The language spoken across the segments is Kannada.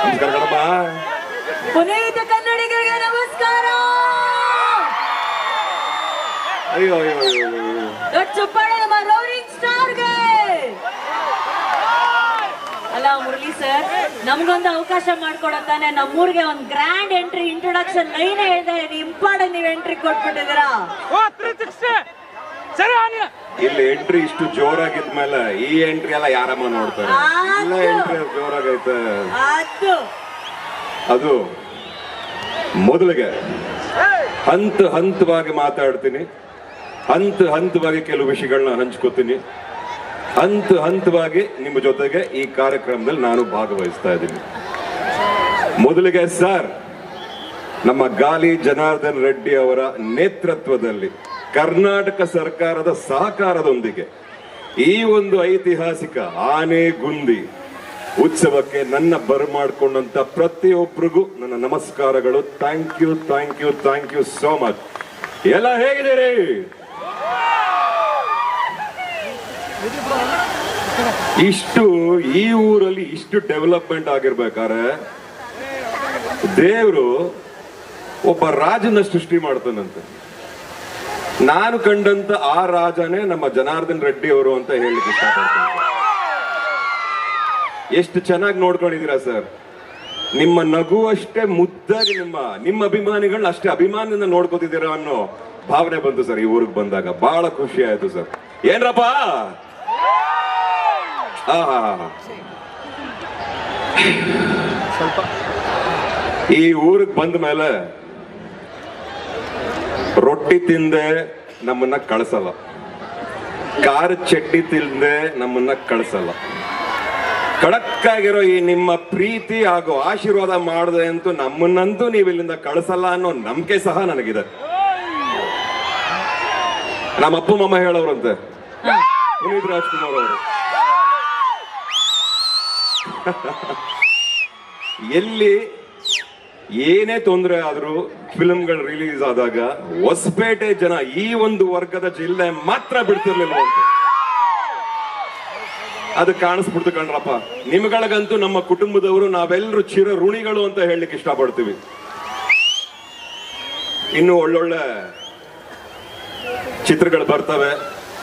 ನಮಸ್ಕಾರ ಕಣಮ್ಮ. ಪುನೀತ ಕನ್ನಡಿಗರಿಗೆ ನಮಸ್ಕಾರ. ಅಯ್ಯೋ ಅಯ್ಯೋ ಅಯ್ಯೋ ದೊಡ್ಡ ಚಪ್ಪಾಳೆ ನಮ್ಮ ರೋರಿಂಗ್ ಸ್ಟಾರ್ಗೆ. ಅಲ್ಲ ಮುರಳಿ ಸರ್, ನಮ್ಗೊಂದು ಅವಕಾಶ ಮಾಡ್ಕೊಡತ್ತಾನೆ. ನಮ್ಮೂರಿಗೆ ಒಂದು ಗ್ರ್ಯಾಂಡ್ ಎಂಟ್ರಿ ಇಂಟ್ರೊಡಕ್ಷನ್ ಲೈನ್ ಹೇಳ್ದೆ, ಇಂಪಾರ್ಟೆಂಟ್ ನೀವು ಎಂಟ್ರಿ ಕೊಟ್ಬಿಟ್ಟಿದ್ದೀರಾ. ಇಲ್ಲಿ ಎಂಟ್ರಿ ಇಷ್ಟು ಜೋರಾಗಿದ್ಮೇಲೆ ಈ ಎಂಟ್ರಿ ಎಲ್ಲ ಯಾರಮ್ಮ ನೋಡ್ತಾರೆ? ಇಲ್ಲ, ಎಂಟ್ರಿ ಜೋರಾಗೈತೆ. ಅದು ಮೊದಲಿಗೆ ಹಂತವಾಗಿ ಮಾತಾಡ್ತೀನಿ, ಹಂತವಾಗಿ ಕೆಲವು ವಿಷಯಗಳನ್ನ ಹಂಚ್ಕೋತೀನಿ, ಹಂತವಾಗಿ ನಿಮ್ಮ ಜೊತೆಗೆ ಈ ಕಾರ್ಯಕ್ರಮದಲ್ಲಿ ನಾನು ಭಾಗವಹಿಸ್ತಾ ಇದ್ದೀನಿ. ಮೊದಲಿಗೆ ಸರ್, ನಮ್ಮ ಗಾಲಿ ಜನಾರ್ದನ್ ರೆಡ್ಡಿ ಅವರ ನೇತೃತ್ವದಲ್ಲಿ ಕರ್ನಾಟಕ ಸರ್ಕಾರದ ಸಹಕಾರದೊಂದಿಗೆ ಈ ಒಂದು ಐತಿಹಾಸಿಕ ಆನೆಗುಂದಿ ಉತ್ಸವಕ್ಕೆ ನನ್ನ ಬರಮಾಡ್ಕೊಂಡಂತ ಪ್ರತಿಯೊಬ್ಬರಿಗೂ ನನ್ನ ನಮಸ್ಕಾರಗಳು. Thank you so much. ಎಲ್ಲ ಹೇಗಿದ್ದೀರಿ? ಇಷ್ಟು ಈ ಊರಲ್ಲಿ ಇಷ್ಟು ಡೆವಲಪ್ಮೆಂಟ್ ಆಗಿರ್ಬೇಕಾದ್ರೆ ದೇವರು ಒಬ್ಬ ರಾಜನ ಸೃಷ್ಟಿ ಮಾಡ್ತಾನಂತೆ. ನಾನು ಕಂಡಂತ ಆ ರಾಜನೇ ನಮ್ಮ ಜನಾರ್ದನ್ ರೆಡ್ಡಿ ಅವರು ಅಂತ ಹೇಳಲಿಕ್ಕೆ ಇಷ್ಟಪಡ್ತೀನಿ. ಎಷ್ಟು ಚೆನ್ನಾಗಿ ನೋಡ್ಕೊಂಡಿದ್ದೀರಾ ಸರ್. ನಿಮ್ಮ ನಗು ಅಷ್ಟೇ ಮುದ್ದಾಗಿ ನಿಮ್ಮ ಅಭಿಮಾನಿಗಳನ್ನ ಅಷ್ಟೇ ಅಭಿಮಾನದಿಂದ ನೋಡ್ಕೋತಿದ್ದೀರಾ ಅನ್ನೋ ಭಾವನೆ ಬಂತು ಸರ್ ಈ ಊರಿಗೆ ಬಂದಾಗ. ಬಹಳ ಖುಷಿ ಆಯ್ತು ಸರ್. ಏನ್ರಪ್ಪ, ಈ ಊರಿಗೆ ಬಂದ ಮೇಲೆ ರೊಟ್ಟಿ ತಿಂದೆ ನಮ್ಮನ್ನ ಕಳಿಸಲ್ಲ, ಖಾರ ಚಟ್ನಿ ತಿಂದೆ ನಮ್ಮನ್ನ ಕಳಿಸಲ್ಲ. ಖಡಕ್ ಆಗಿರೋ ಈ ನಿಮ್ಮ ಪ್ರೀತಿ ಹಾಗೂ ಆಶೀರ್ವಾದ ಮಾಡದೆ ಅಂತೂ ನಮ್ಮನ್ನಂತೂ ನೀವು ಇಲ್ಲಿಂದ ಕಳಿಸಲ್ಲ ಅನ್ನೋ ನಂಬಿಕೆ ಸಹ ನನಗಿದೆ. ನಮ್ಮ ಅಪ್ಪ ಮಮ್ಮ ಹೇಳೋರಂತೆ, ಪುನೀತ್ ರಾಜ್ಕುಮಾರ್ ಅವರು, ಎಲ್ಲಿ ಏನೇ ತೊಂದರೆ ಆದ್ರೂ ಫಿಲ್ಮ್ಗಳು ರಿಲೀಸ್ ಆದಾಗ ಹೊಸಪೇಟೆ ಜನ ಈ ಒಂದು ವರ್ಗದ ಜಿಲ್ಲೆ ಮಾತ್ರ ಬಿಡ್ತಿರ್ಲಿಲ್ಲ ಅಂತ. ಅದು ಕಾಣಿಸ್ಬಿಡ್ತು ಕಣ್ರಪ್ಪ. ನಿಮ್ಗಳಿಗಂತೂ ನಮ್ಮ ಕುಟುಂಬದವರು ನಾವೆಲ್ಲರೂ ಚಿರ ಋಣಿಗಳು ಅಂತ ಹೇಳಲಿಕ್ಕೆ ಇಷ್ಟಪಡ್ತೀವಿ. ಇನ್ನು ಒಳ್ಳೊಳ್ಳೆ ಚಿತ್ರಗಳು ಬರ್ತವೆ.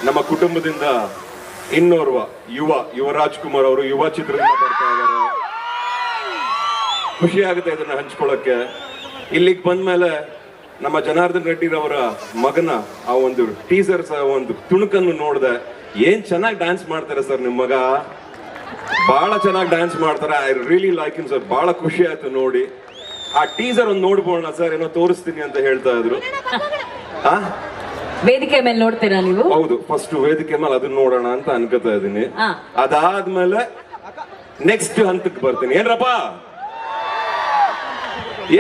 ನಮ್ಮ ಕುಟುಂಬದಿಂದ ಇನ್ನೋರ್ವ ಯುವ ರಾಜ್ಕುಮಾರ್ ಅವರು ಯುವ ಚಿತ್ರದಿಂದ ಬರ್ತಾ ಇದ್ದಾರೆ. ಖುಷಿ ಆಗುತ್ತೆ ಇದನ್ನ ಹಂಚ್ಕೊಳ್ಳಕ್ಕೆ. ಇಲ್ಲಿಗೆ ಬಂದ್ಮೇಲೆ ನಮ್ಮ ಜನಾರ್ದನ್ ರೆಡ್ಡಿರವರ ಮಗನ ಆ ಒಂದು ಟೀಸರ್ ಒಂದು ತುಣುಕನ್ನು ನೋಡಿದೆ. ಏನ್ ಚೆನ್ನಾಗಿ ಡ್ಯಾನ್ಸ್ ಮಾಡ್ತಾರೆ ಸರ್ ನಿಮ್ಮ ಮಗ, ಬಹಳ ಚೆನ್ನಾಗಿ ಡ್ಯಾನ್ಸ್ ಮಾಡ್ತಾರೆ. I really like him sir. ಬಹಳ ಖುಷಿ ಆಯ್ತು ನೋಡಿ. ಆ ಟೀಸರ್ ಒಂದು ನೋಡ್ಬೋಣ ಸರ್, ಏನೋ ತೋರಿಸ್ತೀನಿ ಅಂತ ಹೇಳ್ತಾ ಇದ್ರು. ವೇದಿಕೆ ಮೇಲೆ ನೋಡ್ತೀರಾ ನೀವು? ಹೌದು, ಫಸ್ಟ್ ವೇದಿಕೆ ಮೇಲೆ ಅದನ್ನ ನೋಡೋಣ ಅಂತ ಅನ್ಕೋತಾ ಇದ್ದೀನಿ. ಅದಾದ್ಮೇಲೆ ನೆಕ್ಸ್ಟ್ ಹಂತಕ್ಕೆ ಬರ್ತೀನಿ. ಏನ್ರಪ್ಪ,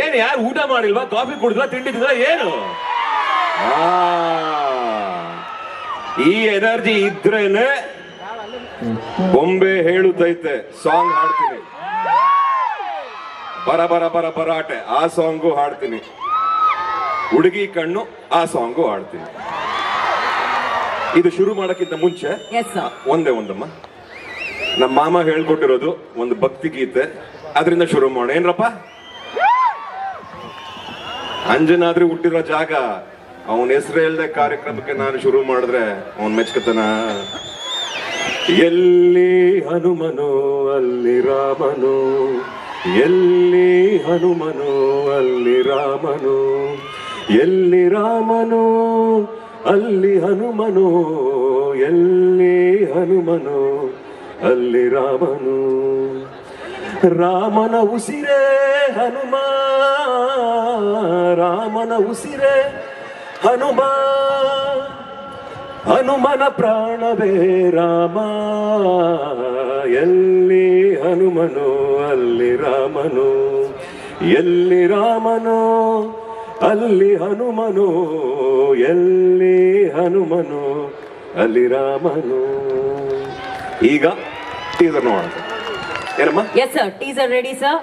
ಏನ್ ಯಾರು ಊಟ ಮಾಡಿಲ್ವಾ, ಕಾಫಿ ಕುಡಿದ್ರಾ, ತಿಂಡಿ ತಿಂದ್ರ, ಏನು? ಈ ಎನರ್ಜಿ ಇದ್ರೇನೆ ಬೊಂಬೆ ಹೇಳುತ್ತೈತೆ ಸಾಂಗ್ ಹಾಡ್ತೀನಿ. ಬರಾಟೆ ಆ ಸಾಂಗು ಹಾಡ್ತೀನಿ. ಹುಡುಗಿ ಕಣ್ಣು ಆ ಸಾಂಗು ಹಾಡ್ತೀನಿ. ಇದು ಶುರು ಮಾಡಕ್ಕಿಂತ ಮುಂಚೆ ಒಂದಮ್ಮ, ನಮ್ಮ ಮಾಮ ಹೇಳ್ಕೊಟ್ಟಿರೋದು ಒಂದು ಭಕ್ತಿ ಗೀತೆ, ಅದರಿಂದ ಶುರು ಮಾಡೋಣ. ಏನ್ರಪ್ಪ, ಅಂಜನಾದ್ರಿ ಹುಟ್ಟಿರೋ ಜಾಗ, ಅವನ ಹೆಸರು ಹೇಳ್ದೆ ಕಾರ್ಯಕ್ರಮಕ್ಕೆ ನಾನು ಶುರು ಮಾಡಿದ್ರೆ ಅವನ್ ಮೆಚ್ಕತನ. ಎಲ್ಲಿ ಹನುಮನು ಅಲ್ಲಿ ರಾಮನು, ಎಲ್ಲಿ ಹನುಮನು ಅಲ್ಲಿ ರಾಮನು, ಎಲ್ಲಿ ರಾಮನು ಅಲ್ಲಿ ಹನುಮನು, ಎಲ್ಲಿ ಹನುಮನು ಅಲ್ಲಿ ರಾಮನು. ರಾಮನ ಉಸಿರೇ ಹನುಮ, ರಾಮನ ಉಸಿರೇ ಹನುಮ, ಹನುಮನ ಪ್ರಾಣವೇ ರಾಮ. ಎಲ್ಲಿ ಹನುಮನು ಅಲ್ಲಿ ರಾಮನು, ಎಲ್ಲಿ ರಾಮನು ಅಲ್ಲಿ ಹನುಮನು, ಎಲ್ಲಿ ಹನುಮನು ಅಲ್ಲಿ ರಾಮನು. ಈಗ ಟೀಸರ್ ನೋಡೋಣ ಏನಮ್ಮ? Yes sir, teaser ready sir.